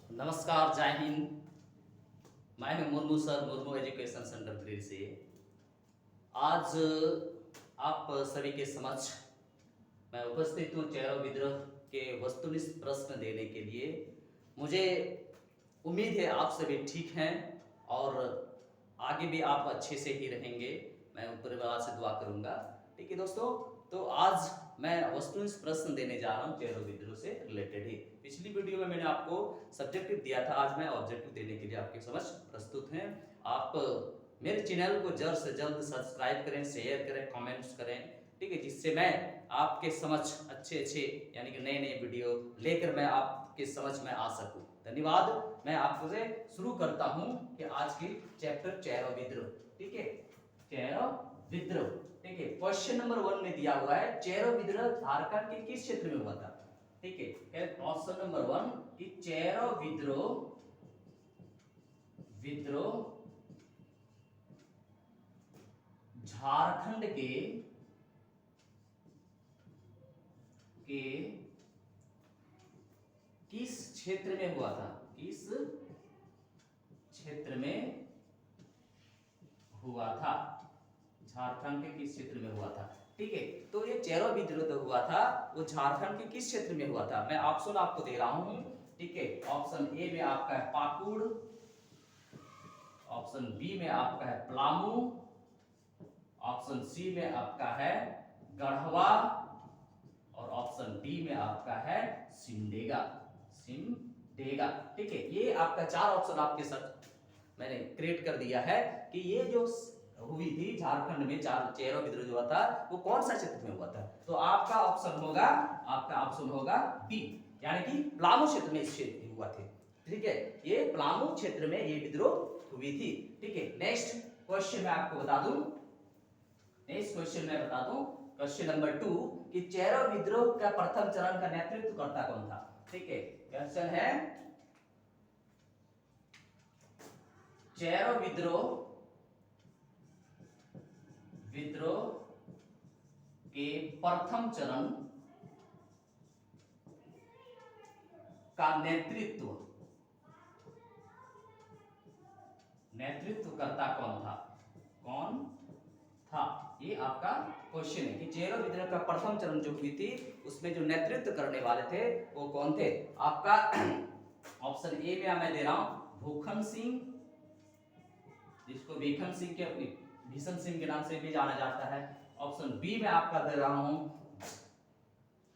नमस्कार, जय हिंद। मैं हूं Murmu sir, Murmu education centre Delhi से। आज आप सभी के समक्ष मैं उपस्थित हूं चेरो विद्रोह के वस्तुनिष्ठ प्रश्न देने के लिए। मुझे उम्मीद है आप सभी ठीक हैं और आगे भी आप अच्छे से ही रहेंगे। मैं ऊपर वाला से दुआ करूंगा। ठीक है दोस्तों, तो आज मैं वस्तुनिष्ठ प्रश्न देने जा रहा हूं चेरो विद्रोह से रिलेटेड ही। पिछली वीडियो में मैंने आपको सब्जेक्टिव दिया था, आज मैं ऑब्जेक्टिव देने के लिए आपके समक्ष प्रस्तुत हैं। आप मेरे चैनल को जल्द से जल्द सब्सक्राइब करें, शेयर करें, कमेंट्स करें, ठीक है, जिससे मैं आपके समक्ष अच्छे अच्छे यानी कि नए नए वीडियो लेकर मैं आपके समक्ष में आ सकूं। धन्यवाद। मैं आपसे शुरू करता हूं कि आज की चैप्टर चेरो विद्रोह। ठीक है, चेरो विद्रोह। ठीक है, क्वेश्चन नंबर 1 में दिया हुआ है चेरो विद्रोह झारखंड के किस क्षेत्र में हुआ था। ठीक है, ऑप्शन नंबर 1 कि चेरो विद्रोह झारखंड के किस क्षेत्र में हुआ था, किस क्षेत्र में हुआ था, झारखंड के किस क्षेत्र में हुआ था। ठीक है, तो ये चेरो विद्रोह जो हुआ था वो झारखंड के किस क्षेत्र में हुआ था। मैं ऑप्शन आपको दे रहा हूं। ठीक है, ऑप्शन ए में आपका है पाकुड़, ऑप्शन बी में आपका है पलामू, ऑप्शन सी में आपका है गढ़वा और ऑप्शन डी में आपका है सिमडेगा। ठीक है, ये आपका 4 ऑप्शन आपके साथ मैंने क्रिएट कर दिया है कि ये जो हुई थी झारखंड में चेरो विद्रोह जो हुआ था वो कौन सा क्षेत्र में हुआ था। तो आपका ऑप्शन होगा बी, यानी कि पलामू क्षेत्र में इससे हुआ थे। ठीक है, ये पलामू क्षेत्र में ये विद्रोह हुई थी। ठीक है, नेक्स्ट क्वेश्चन मैं आपको बता दूं। क्वेश्चन नंबर 2 कि चेरो विद्रोह का प्रथम चरण का नेतृत्व करता कौन था। ठीक है, क्वेश्चन है चेरो विद्रोह के प्रथम चरण का नेतृत्व करता कौन था। ये आपका क्वेश्चन है कि चेरो विद्रोह का प्रथम चरण जो हुई थी उसमें जो नेतृत्व करने वाले थे वो कौन थे। आपका ऑप्शन ए में मैं दे रहा हूं भूखन सिंह, जिसको भीखन सिंह के भीषण सिंह के नाम से भी जाना जाता है। ऑप्शन बी में आपका दे रहा हूं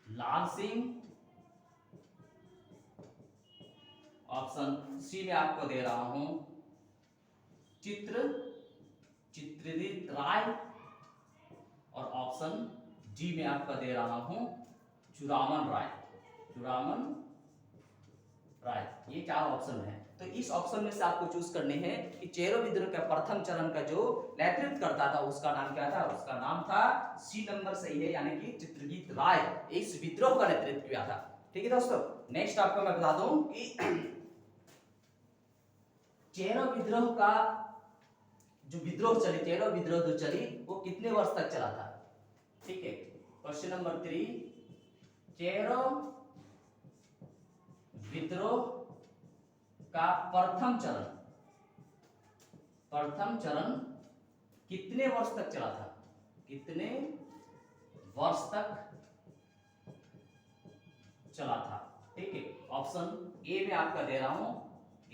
लाल सिंह, ऑप्शन सी में आपको दे रहा हूं चित्रदीप राय और ऑप्शन डी में आपका दे रहा हूं चुरामन राय। ये 4 ऑप्शन है, तो इस ऑप्शन में से आपको चूज करने हैं कि चेरो विद्रोह का प्रथम चरण का जो नेतृत्व करता था उसका नाम क्या था। उसका नाम था सी नंबर सही है, यानी कि चित्रदीप राय इस विद्रोह का नेतृत्व किया था। ठीक है दोस्तों, नेक्स्ट आपको मैं बता दूं कि चेरो विद्रोह का जो चेरो विद्रोह जो चली वो कितने वर्ष तक चला था। ठीक है, क्वेश्चन नंबर 3 चेरो विद्रोह का प्रथम चरण कितने वर्ष तक चला था, कितने वर्ष तक चला था। ठीक है, ऑप्शन ए में आपका दे रहा हूं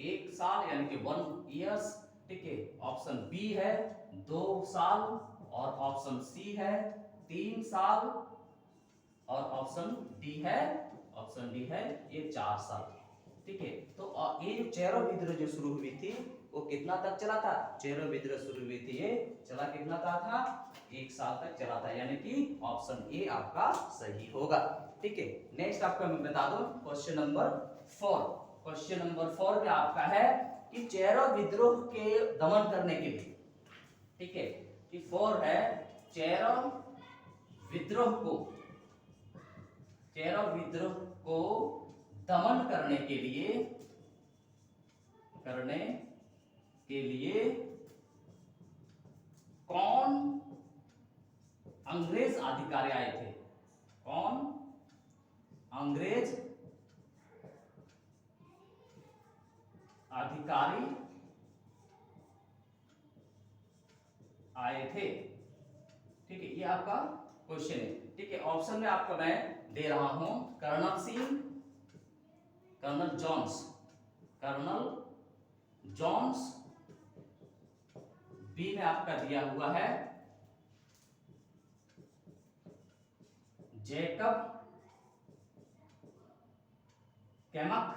1 साल यानी कि 1 ईयर्स। ठीक है, ऑप्शन बी है 2 साल और ऑप्शन सी है 3 साल और ऑप्शन डी है ये 4 साल। ठीक है, तो ये जो चेरो विद्रोह जो शुरू हुई थी वो कितना तक चला था। चेरो विद्रोह शुरू हुई थी, ये चला कितना था 1 साल तक चला था, यानी कि ऑप्शन ए आपका सही होगा। ठीक है, नेक्स्ट आपको मैं बता दूं क्वेश्चन नंबर 4 में आपका है कि चेरो विद्रोह के दमन करने के लिए। ठीक है, कि 4 है चेरो विद्रोह को दमन करने के लिए कौन अंग्रेज अधिकारी आए थे। कौन अंग्रेज आए थे। ठीक है, ये आपका क्वेश्चन है। ठीक है, ऑप्शन में आपको मैं दे रहा हूं colonel Singh, colonel Jones, colonel Jones. B में आपका दिया हुआ है जैकब कैमक।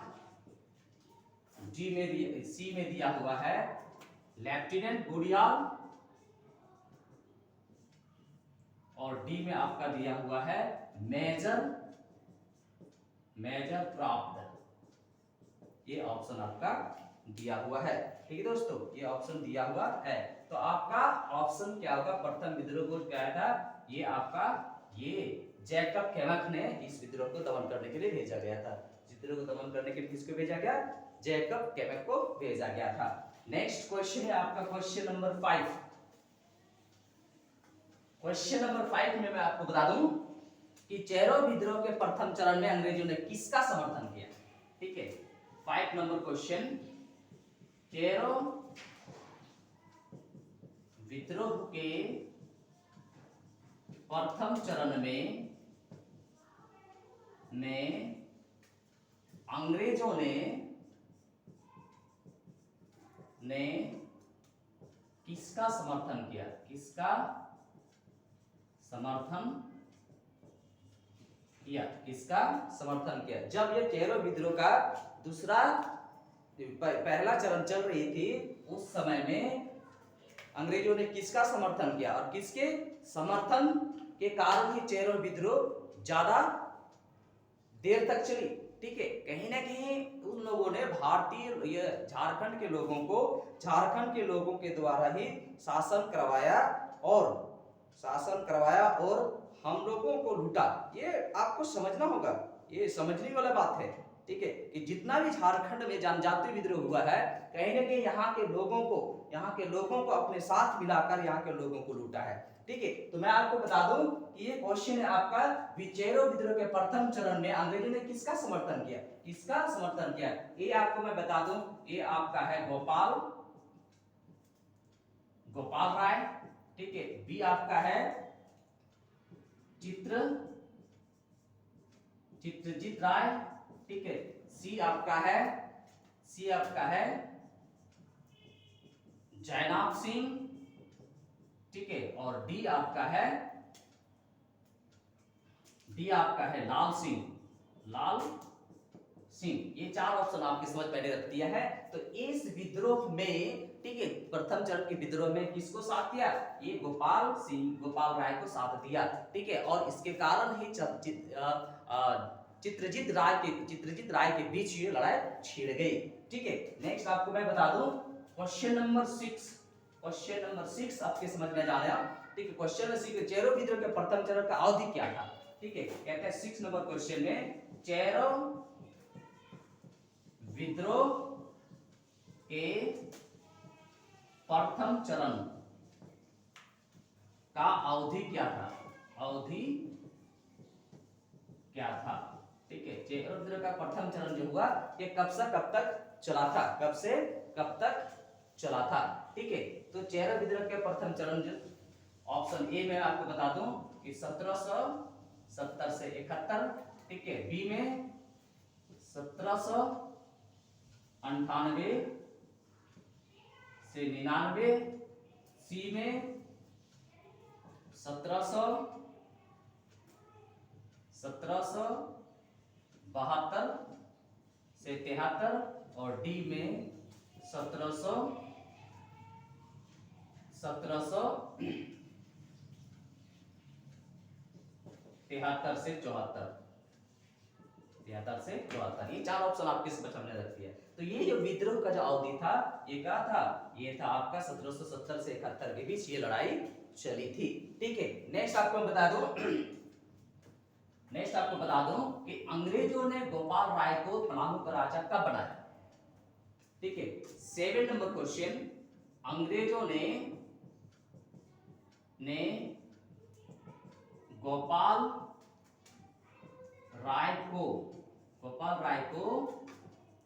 सी में दिया हुआ है लेफ्टिनेंट गुडियाल, और डी में आपका दिया हुआ है मेजर प्राप्त। ये ऑप्शन आपका दिया हुआ है। ठीक है दोस्तों, ये ऑप्शन दिया हुआ है। तो आपका ऑप्शन क्या होगा? प्रथम विद्रोह को क्या था? ये आपका ये जैकब कैमक ने इस विद्रोह को दमन करने के लिए भेजा गया था। विद्रोह को दमन करने के लिए किसको भेजा गया? जैकब कैमक को भेजा गया था। नेक्स्ट क्वेश्चन है आपका क्वेश्चन नंबर 5। क्वेश्चन नंबर 5 में मैं आपको बता दूं कि चेरो विद्रोह के प्रथम चरण में अंग्रेजों ने किसका समर्थन किया? ठीक है, 5 नंबर क्वेश्चन, चेरो विद्रोह के प्रथम चरण में अंग्रेजों ने किसका समर्थन किया? किसका समर्थन किया? किसका समर्थन किया? जब ये चेरो विद्रोह का पहला चरण चल रही थी, उस समय में अंग्रेजों ने किसका समर्थन किया और किसके समर्थन के कारण ही चेरो विद्रोह ज्यादा देर तक चली। ठीक है, कहीं ना कहीं उन लोगों ने भारतीय झारखंड के लोगों के द्वारा ही शासन करवाया और हम लोगों को लूटा। ये आपको समझना होगा, ये समझने वाला बात है। ठीक है, कि जितना भी झारखंड में जनजातीय विद्रोह हुआ है, कहीं ना कहीं यहाँ के लोगों को अपने साथ मिलाकर यहाँ के लोगों को लूटा है। ठीक है, तो मैं आपको बता दूं कि ये क्वेश्चन है आपका, चेरो विद्रोह के प्रथम चरण में अंग्रेजों ने किसका समर्थन किया? किसका समर्थन किया? ये आपको मैं बता दूं, ये आपका है गोपाल राय। ठीक है, बी आपका है चित्रजीत राय। ठीक है, सी आपका है जयनाभ सिंह। ठीक है, और डी आपका है लाल सिंह। ये 4 ऑप्शन आपकी समझ मैंने रख दिया है। तो इस विद्रोह में, ठीक है, प्रथम चरण के विद्रोह में किसको साथ दिया? ये गोपाल राय को साथ दिया। ठीक है, और इसके कारण ही चित्रजीत राय के बीच ये लड़ाई छिड़ गई। ठीक है, नेक्स्ट आपको मैं बता दूं क्वेश्चन नंबर 6 आपके समझ में जाना। ठीक है, क्वेश्चन नंबर 6, चेरो विद्रोह के प्रथम चरण का अवधि क्या था? ठीक है, कहते हैं 6 नंबर क्वेश्चन में चेरो विद्रोह के प्रथम चरण का अवधि क्या था? ठीक है, चेरो विद्रोह का प्रथम चरण जो हुआ, ये कब से कब तक चला था? ठीक है, तो चेरो विद्रोह के प्रथम चरण जो ऑप्शन ए में आपको बता दूं कि 1770 से 71। ठीक है, बी में 1798 से 99, सी में 1772 से 73, और डी में 1773 से 74। ये 4 ऑप्शन आपके सामने रखती है। तो ये जो विद्रोह का जो अवधि था, ये क्या था? ये था आपका 1770 से 71 के बीच ये लड़ाई चली थी। ठीक है, नेक्स्ट आपको बता दूं कि अंग्रेजों ने गोपाल राय को पलामू का राजा कब बनाया? ठीक है, 7 नंबर क्वेश्चन, अंग्रेजों ने गोपाल राय को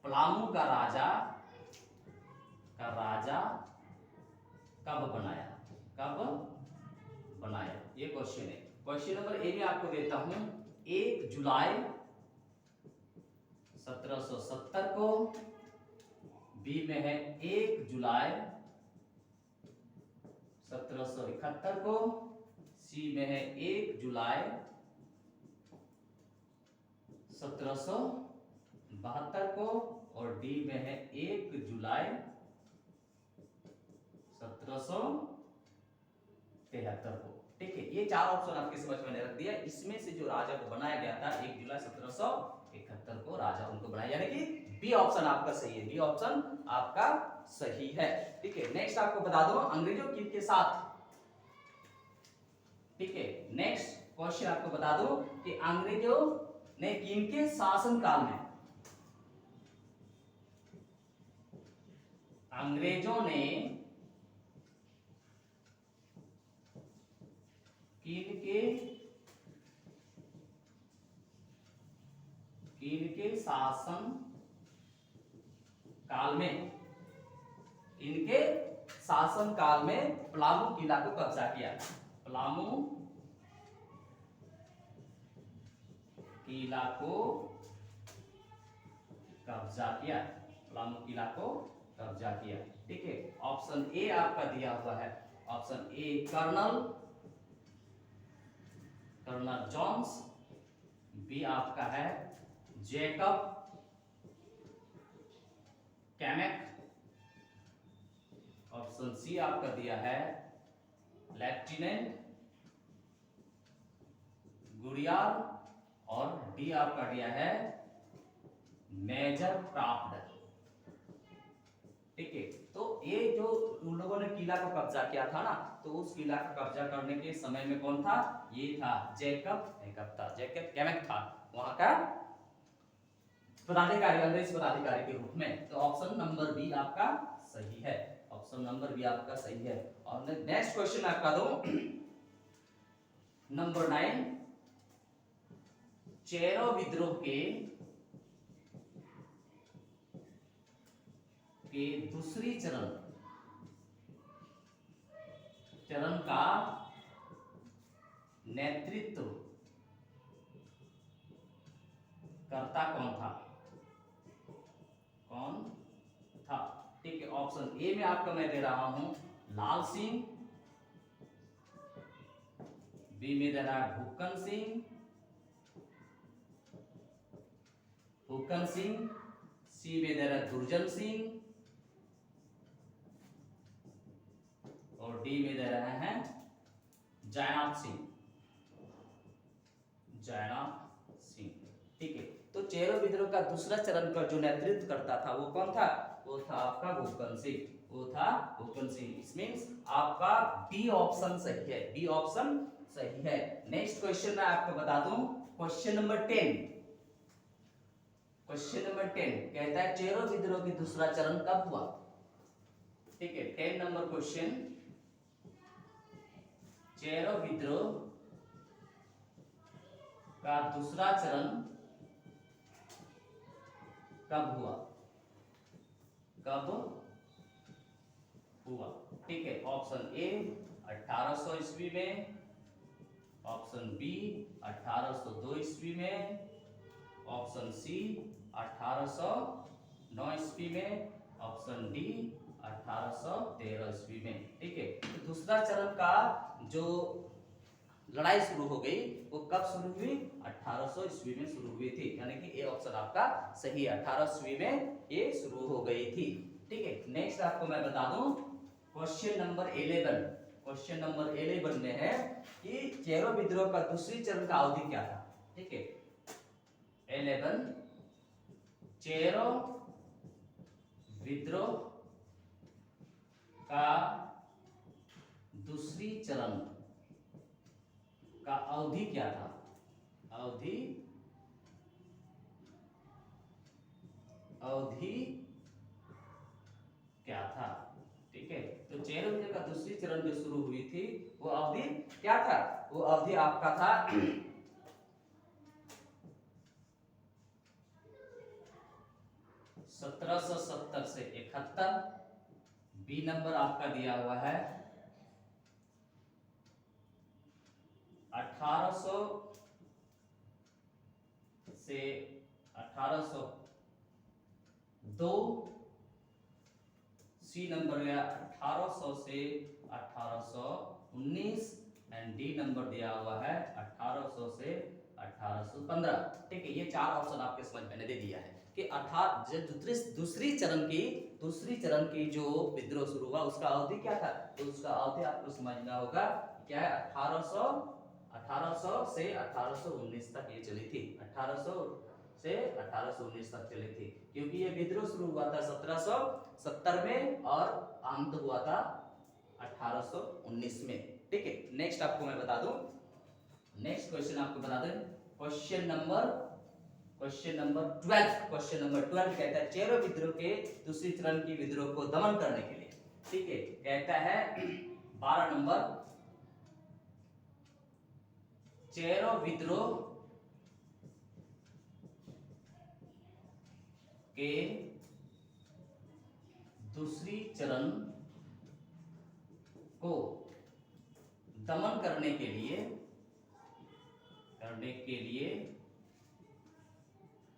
पलामू का राजा कब बनाया? बनाया, ये क्वेश्चन है। क्वेश्चन नंबर ए में आपको देता हूं 1 जुलाई 1770 को, बी में है 1 जुलाई 1771 को, सी में है 1 जुलाई 1772 को, और डी में है 1 जुलाई 1773 को। ठीक है, ये चार ऑप्शन आपके समझ में रख दिया। इसमें से जो राजा को बनाया गया था 1 जुलाई 1771 को राजा उनको बनाया, यानी कि बी ऑप्शन आपका सही है, बी ऑप्शन आपका सही है। ठीक है, नेक्स्ट आपको बता दो अंग्रेजों के साथ, ठीक है, नेक्स्ट क्वेश्चन आपको बता दो कि अंग्रेजों ने किनके शासनकाल में, अंग्रेजों ने किनके शासन काल में, इनके शासन काल में पलामू किला को कब्जा किया, पलामू किला को कब्जा किया, पलामू किला को कब्जा किया। ठीक है, ऑप्शन ए आपका दिया हुआ है, option A colonel Jones, B आपका है जैकब कैमेक, ऑप्शन सी आपका दिया है लेफ्टिनेंट गुरियार, और डी आपका दिया है मेजर क्राफ्ट। ठीक है, तो ये जो उन लोगों ने किला को कब्जा किया था ना, तो उस किला को कब्जा करने के समय में कौन था, ये था जैकब कैमेक था वहां का पदाधिकारी, अंग्रेज पदाधिकारी के रूप में। तो ऑप्शन नंबर बी आपका सही है, ऑप्शन नंबर बी आपका सही है। और नेक्स्ट क्वेश्चन आपका दो नंबर 9, चेरो विद्रोह के दूसरी चरण का नेतृत्व करता कौन था, ठीक है, ऑप्शन ए में आपका मैं दे रहा हूं लाल सिंह, बी में दे रहा है हुक्कन सिंह, सी में दे रहा है दुर्जन सिंह, और डी में दे रहे हैं जयनाथ सिंह। ठीक है, तो चेरो विद्रोह का दूसरा चरण का जो नेतृत्व करता था वो कौन था, वो था आपका हुक्कन सिंह। इट मींस आपका बी ऑप्शन सही है, बी ऑप्शन सही है। नेक्स्ट क्वेश्चन मैं आपको बता दूं, क्वेश्चन नंबर 10 कहता है चेरो विद्रोह की दूसरा चरण कब हुआ। ठीक है, 10 नंबर क्वेश्चन, चेरो विद्रोह का दूसरा चरण कब हुआ। ठीक है, ऑप्शन ए 1800 ईस्वी में, ऑप्शन बी 1802 ईस्वी में, ऑप्शन सी 1809 ईस्वी में, ऑप्शन डी 1813 ईस्वी में। ठीक है, तो दूसरा चरण का जो लड़ाई शुरू हो गई वो कब शुरू हुई, 1800 ईस्वी में शुरू हुई थी, यानी कि ए ऑप्शन आपका सही है, 1800 ईस्वी में ये शुरू हो गई थी। ठीक है, नेक्स्ट आपको मैं बता दूं क्वेश्चन नंबर 11 में है कि चेरो विद्रोह का दूसरी चरण का अवधि क्या था। ठीक है, 11 चेरो विद्रोह का दूसरी चरण का अवधि क्या था, अवधि क्या था। ठीक है, तो चेरो विद्रोह का दूसरी चरण जो शुरू हुई थी वो अवधि क्या था, वो अवधि आपका था 1770 से 71। बी नंबर आपका दिया हुआ है 1800 से 1802, सी नंबर गया 1800 से 1819 एंड डी नंबर दिया हुआ है 1800 से 1815। ठीक है, ये चार ऑप्शन आपके समझ मैंने दे दिया है कि दूसरी चरण की जो विद्रोह शुरू हुआ उसका अवधि क्या था, तो उसका अवधि आपको समझना होगा क्या है, 1800 से 1819 तक ये चली थी, 1800 से 1819 तक चली थी, क्योंकि ये विद्रोह शुरू हुआ था 1770 में और अंत हुआ था 1819 में। ठीक है, नेक्स्ट आपको मैं बता दूं, नेक्स्ट क्वेश्चन आपको बता दें, क्वेश्चन नंबर 12 कहता है चेरो विद्रोह के दूसरी चरण की विद्रोह को दमन करने के लिए। ठीक है, कहता है 12 नंबर, चेरो विद्रोह के दूसरी चरण को दमन करने के लिए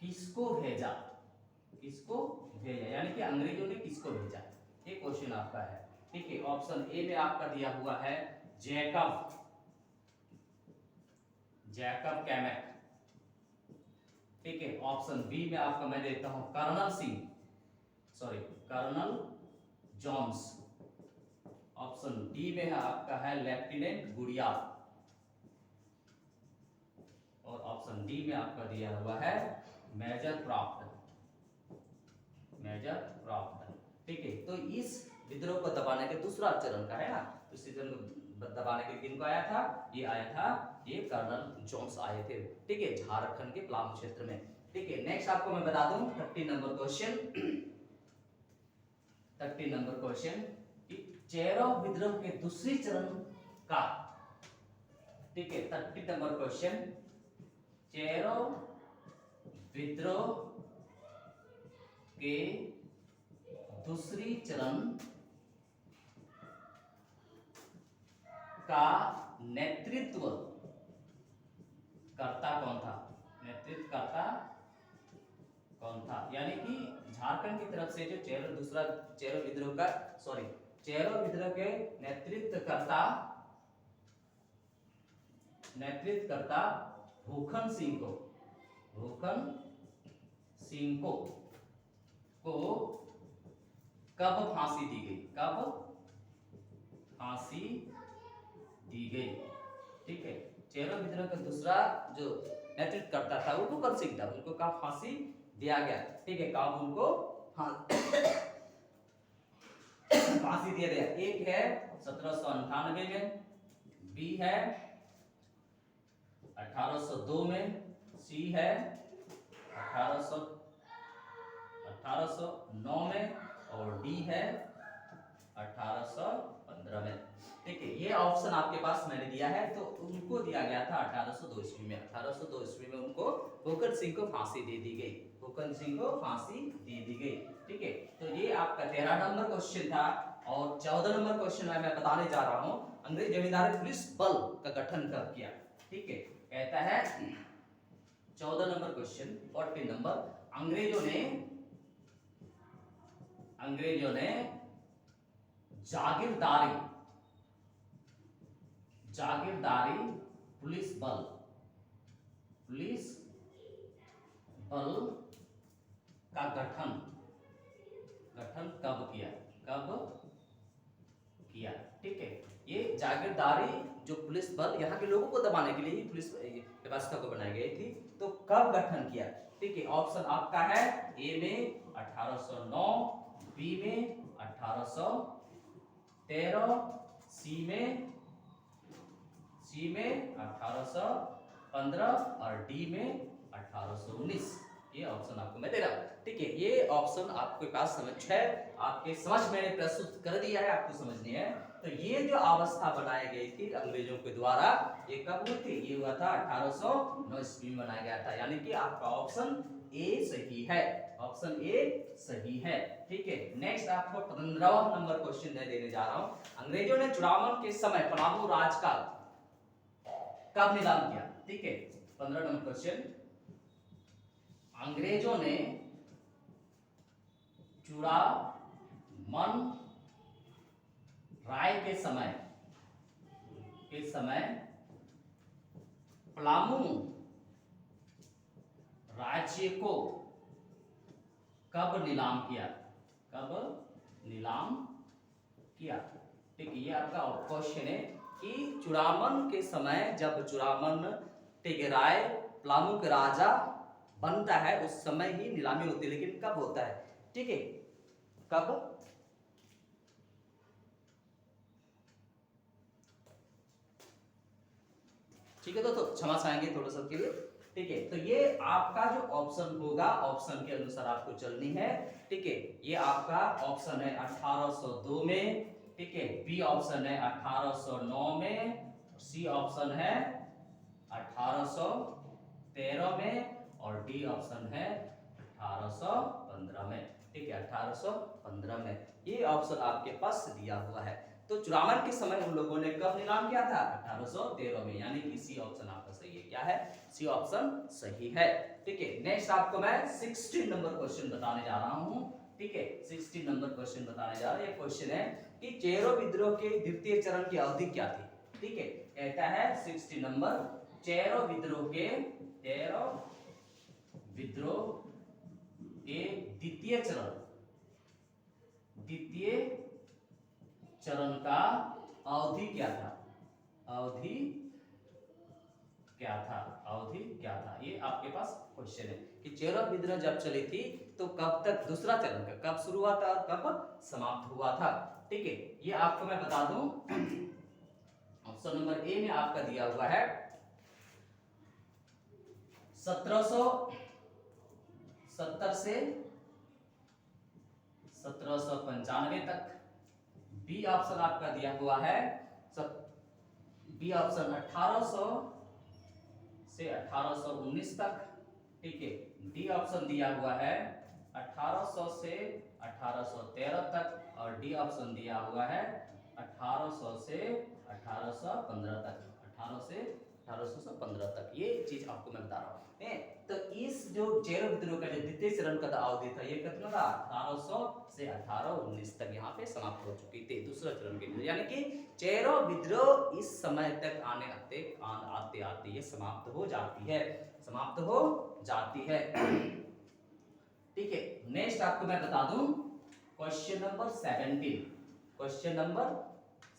किसको भेजा, यानी कि अंग्रेजों ने किसको भेजा, ये क्वेश्चन आपका है। ठीक है, ऑप्शन ए में आपका दिया हुआ है जैकब कैमेक। ठीक है, ऑप्शन बी में आपका मैं देता हूं कर्नल जॉन्स। ऑप्शन डी में आपका है लेफ्टिनेंट गुड़िया, और ऑप्शन डी में आपका दिया हुआ है मेजर क्रॉफ्ट। ठीक है, तो इस विद्रोह को दबाने के दूसरा चरण का है ना, दूसरे चरण को दबाने के किनको आया था, ये कर्नल जॉन्स आए थे। ठीक है, झारखंड के पलामू क्षेत्र में। ठीक है, नेक्स्ट आपको मैं बता दूं 30 नंबर क्वेश्चन कि चेरो विद्रोह के दूसरी चरण का, ठीक है 30 नंबर क्वेश्चन, चेरो विद्रोह के दूसरी चरण का नेतृत्व करता कौन था, यानी कि झारखंड की तरफ से जो चेरो विद्रोह के नेतृत्वकर्ता भूखन सिंह को कब फांसी दी गई। ठीक है, चेरो विद्रोह का दूसरा जो नेतृत्व करता था वो भूखन सिंह था, उनको कब फांसी दिया गया। ठीक है, कब उनको फांसी दिया गया, एक है 1798 में, बी है 1802 में, सी है 1809 में, और डी है 1815 में। ठीक है, ये ऑप्शन आपके पास मैंने दिया है, तो उनको दिया गया था 1802 ईस्वी में। 1802 ईस्वी में उनको भूखन सिंह को फांसी दे दी गई। ठीक है, तो ये आपका 13 नंबर क्वेश्चन था। और 14 नंबर क्वेश्चन मैं बताने जा रहा हूं, अंग्रेज जमींदारी पुलिस बल का गठन कब किया। ठीक है, कहता है 14 नंबर क्वेश्चन 14 नंबर, अंग्रेजों ने जागीरदारी पुलिस बल का गठन कब किया। ठीक है, ये जागीरदारी जो पुलिस बल यहाँ के लोगों को दबाने के लिए ही पुलिस व्यवस्था को बनाई गई थी, तो कब गठन किया। ठीक है, ऑप्शन आपका है ए में 1809, बी में 1813, सी में 1815 और डी में 1819। ये ऑप्शन आपको मैं दे रहा हूं। ठीक है, ये ऑप्शन आपके पास समझ है, आपके समझ मैंने प्रस्तुत कर दिया है, आपको समझनी है। तो ये जो अवस्था बनाई गई थी अंग्रेजों के द्वारा, ये कब हुई थी, ये हुआ था 1809 ईस्वी में बनाया गया था, यानी कि आपका ऑप्शन ए सही है। ठीक है, नेक्स्ट आपको 15वां नंबर क्वेश्चन देने जा रहा हूं। अंग्रेजों ने चुनाव के समय पलामू राज का कब नीलाम किया? ठीक है, 15 नंबर क्वेश्चन, अंग्रेजों ने चूड़ामन राय के समय पलामू राज्य को कब नीलाम किया? कब नीलाम किया? ठीक है, ये आपका क्वेश्चन है कि चूड़ामन के समय, जब चूड़ामन ठीक है राय पलामू के राजा बनता है, उस समय ही नीलामी होती है, लेकिन कब होता है? ठीक है, कब? ठीक है, तो क्षमा चाहेंगे थोड़ा सा के लिए। ठीक है, तो ये आपका जो ऑप्शन होगा, ऑप्शन के अनुसार आपको चलनी है। ठीक है, ये आपका ऑप्शन है 1802 में, ठीक है, बी ऑप्शन है 1809 में, सी ऑप्शन है 1813 में और डी ऑप्शन है 1815 में। ठीक है, 1815 में ये ऑप्शन आपके पास दिया हुआ है। तो चूड़ामन के समय उन लोगों ने कब नीलाम किया था? 1813 में, यानी कि सी ऑप्शन आपका सही है। क्या है? सी ऑप्शन सही है। ठीक है, नेक्स्ट आपको मैं 16 नंबर क्वेश्चन बताने जा रहा हूं। ठीक है, 16 नंबर क्वेश्चन बताने जा रहा हूं। ये क्वेश्चन है कि चेरो विद्रोह के द्वितीय चरण की अवधि क्या थी? ठीक है, कहता है 16 नंबर, चेरो विद्रोह के द्वितीय चरण का अवधि क्या था? अवधि क्या था? ये आपके पास क्वेश्चन है कि चेरो विद्रोह जब चली थी तो कब तक, दूसरा चरण का कब शुरू हुआ था और कब समाप्त हुआ था? ठीक है, ये आपको मैं बता दूं, ऑप्शन नंबर ए में आपका दिया हुआ है 1770 से 1795 तक। बी ऑप्शन आपका दिया हुआ है, बी ऑप्शन 1800 से 1819 तक। ठीक है, डी ऑप्शन दिया हुआ है 1800 से 1813 तक और डी ऑप्शन दिया हुआ है 1800 से 1815 तक। 1800 से 1815 तक ये चीज आपको मैं बता रहा हूँ। तो इस जो चेरो विद्रोह का जो द्वितीय चरण का अवधि था, ये कितना था? 1800 से 1819 तक यहाँ पे समाप्त हो चुकी थी दूसरा चरण के, यानी कि चेरो विद्रोह इस समय तक आते आते ये समाप्त हो जाती है। ठीक है, नेक्स्ट आपको मैं बता दूं क्वेश्चन नंबर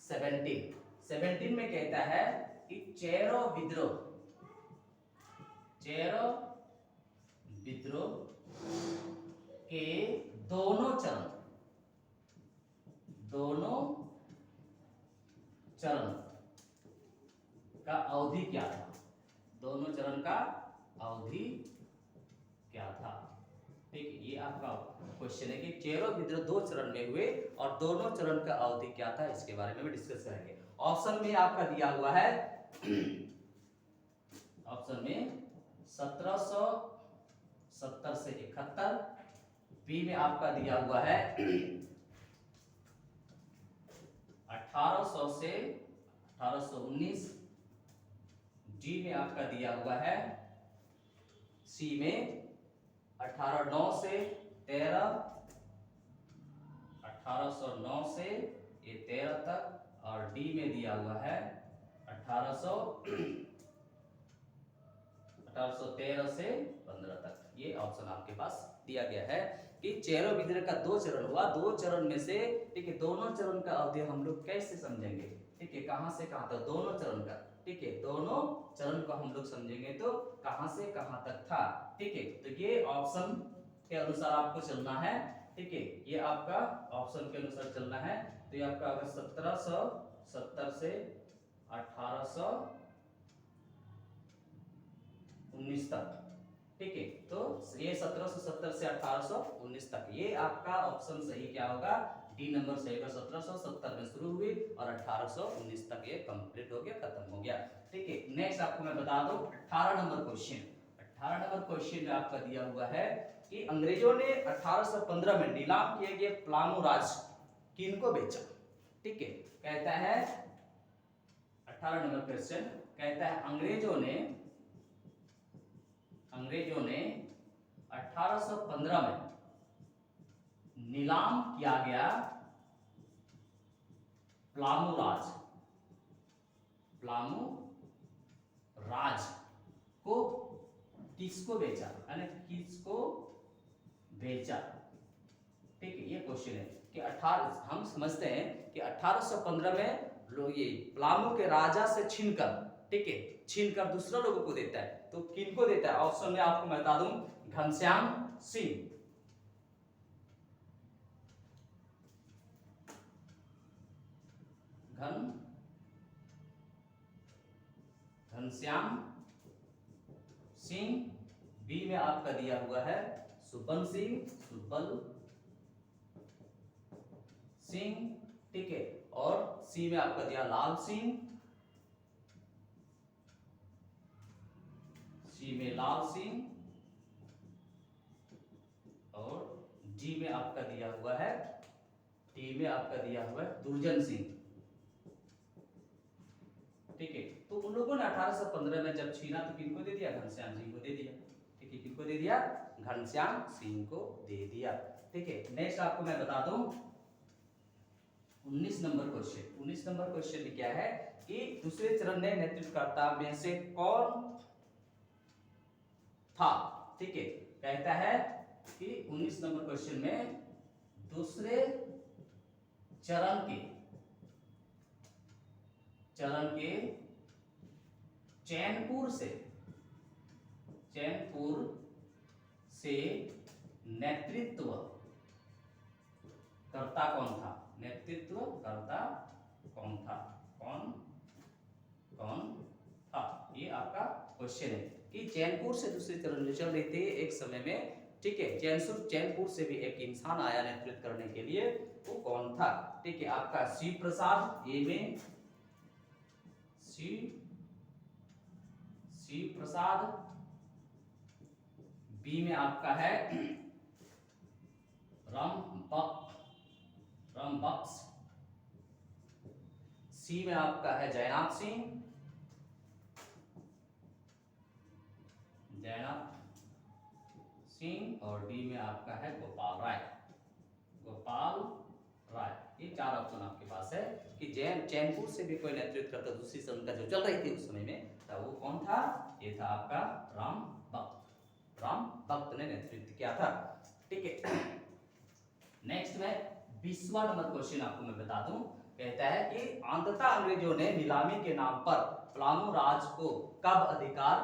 17 में कहता है कि चेरो विद्रोह के दोनों चरण का अवधि क्या था? दोनों चरण का अवधि क्या था? ठीक है, ये आपका क्वेश्चन है कि चेरो विद्रोह 2 चरण में हुए और दोनों चरण का अवधि क्या था, इसके बारे में भी डिस्कस करेंगे। ऑप्शन में आपका दिया हुआ है ऑप्शन में 1770 से 71, बी में आपका दिया हुआ है 1800 से 1819, डी में आपका दिया हुआ है, सी में 1809 से 13, 1809 से ये 13 तक और डी में दिया हुआ है 1813 से 15 तक। ये ऑप्शन आपके पास दिया गया है कि चेरो विद्रोह का 2 चरण हुआ, 2 चरण में से, ठीक है, दोनों चरण का अवधि हम लोग कैसे समझेंगे? ठीक है, कहां से कहां तक दोनों चरण का, ठीक है, दोनों चरण को हम लोग समझेंगे तो कहां से कहां तक था। ठीक है, तो ये ऑप्शन के अनुसार आपको चलना है। ठीक है, ये आपका ऑप्शन के अनुसार चलना है। तो ये आपका 1770 से 1819 तक। ठीक है, तो ये 1770 से 1819 तक, ये आपका ऑप्शन सही क्या होगा? डी नंबर सही होगा। 1770 में शुरू हुई और 1819 तक ये कंप्लीट हो गया, खत्म हो गया। ठीक है, नेक्स्ट आपको मैं बता दूं 18 नंबर क्वेश्चन। 18 नंबर क्वेश्चन में आपका दिया हुआ है कि अंग्रेजों ने 1815 में नीलाम किए गए पलामू राज किनको बेचा? ठीक है, कहता है 18 नंबर क्वेश्चन कहता है अंग्रेजों ने 1815 में नीलाम किया गया प्लामू राज को किसको बेचा, यानी किसको बेचा। ठीक है, ये क्वेश्चन है कि हम समझते हैं कि 1815 में लोग ये प्लामू के राजा से छीनकर, ठीक है, छीनकर दूसरा लोगों को देता है। तो किनको देता है? ऑप्शन में आपको मैं बता दूं, घनश्याम सिंह, घनश्याम सिंह। बी में आपका दिया हुआ है सुब्बल सिंह, ठीक है, और सी में आपका दिया लाल सिंह, और डी में आपका दिया हुआ है दुर्जन सिंह। ठीक है, तो उन लोगों ने 1815 में जब छीना तो किनको दे दिया? घनश्याम सिंह को दे दिया। ठीक है, किनको दे दिया? घनश्याम सिंह को दे दिया। ठीक है, नेक्स्ट आपको मैं बता दूं 19 नंबर क्वेश्चन में क्या है कि दूसरे चरण में नेतृत्वकर्ता में से कौन था। ठीक है, कहता है कि 19 नंबर क्वेश्चन में दूसरे चरण के चैनपुर से नेतृत्व करता कौन था? ये आपका क्वेश्चन है कि चैनपुर से दूसरे चरण में चल रहे थे एक समय में। ठीक है, चैनपुर से भी एक इंसान आया नेतृत्व करने के लिए, वो कौन था? ठीक है, आपका शिव प्रसाद, ए में शिव प्रसाद, बी में आपका है रामबख्श, सी में आपका है जयनाथ सिंह, और डी में आपका है गोपाल राय। ये 4 ऑप्शन आपके पास है कि चैनपुर से भी कोई नेतृत्व करता दूसरी चरण का जो चल रही थी उस समय में, तो वो कौन था? ये था आपका रामबख्श ने नेतृत्व किया था। ठीक है, नेक्स्ट में 20वां नंबर क्वेश्चन आपको मैं बता दूं, कहता है कि अंततः अंग्रेजों ने नीलामी के नाम पर प्लामू राज को कब अधिकार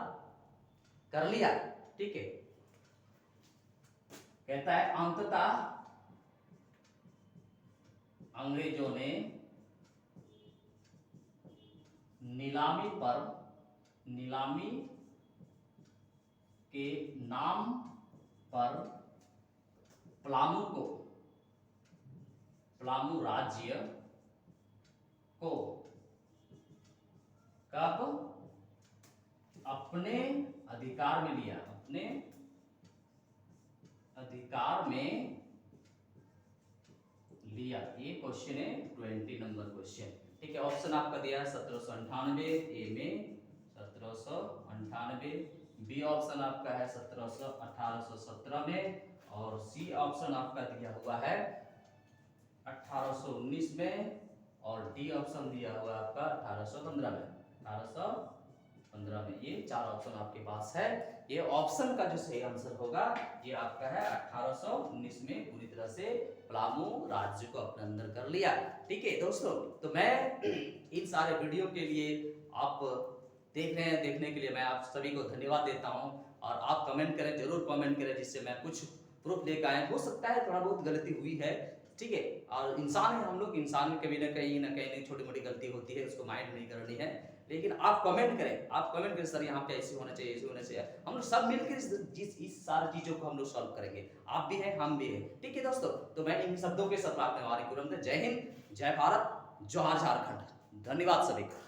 कर लिया। ठीक है, कहता है अंततः अंग्रेजों ने नीलामी के नाम पर प्लामू राज्य को कब अपने अधिकार में लिया। ये क्वेश्चन है 20 नंबर क्वेश्चन। ठीक है, ऑप्शन आपका दिया है 1798, ए में 1798, बी ऑप्शन आपका है 1817 में, और सी ऑप्शन आपका दिया हुआ है 1819 में, और डी ऑप्शन दिया हुआ आपका 1815 में। ये 4 ऑप्शन आपके पास है। ये ऑप्शन का जो सही आंसर होगा ये आपका है 1819 में पूरी तरह से प्लामू राज्य को अपने अंदर कर लिया। ठीक है दोस्तों, तो मैं इन सारे वीडियो के लिए आप देख रहे हैं, देखने के लिए मैं आप सभी को धन्यवाद देता हूं। और आप कमेंट करें, जरूर कमेंट करें, जिससे मैं कुछ प्रूफ लेकर आए। हो सकता है थोड़ा बहुत गलती हुई है, ठीक है, और इंसान है हम लोग, इंसान में कभी ना कहीं छोटी मोटी गलती होती है, उसको माइंड नहीं करनी है। लेकिन आप कमेंट करें सर यहाँ पे ऐसे होना चाहिए, ऐसे होना चाहिए। हम लोग सब मिलकर इस सारी चीजों को हम लोग सॉल्व करेंगे। आप भी हैं, हम भी हैं। ठीक है दोस्तों, तो मैं इन शब्दों के साथ आपने हमारी जय हिंद, जय भारत, जोहार झारखंड। धन्यवाद सभी का।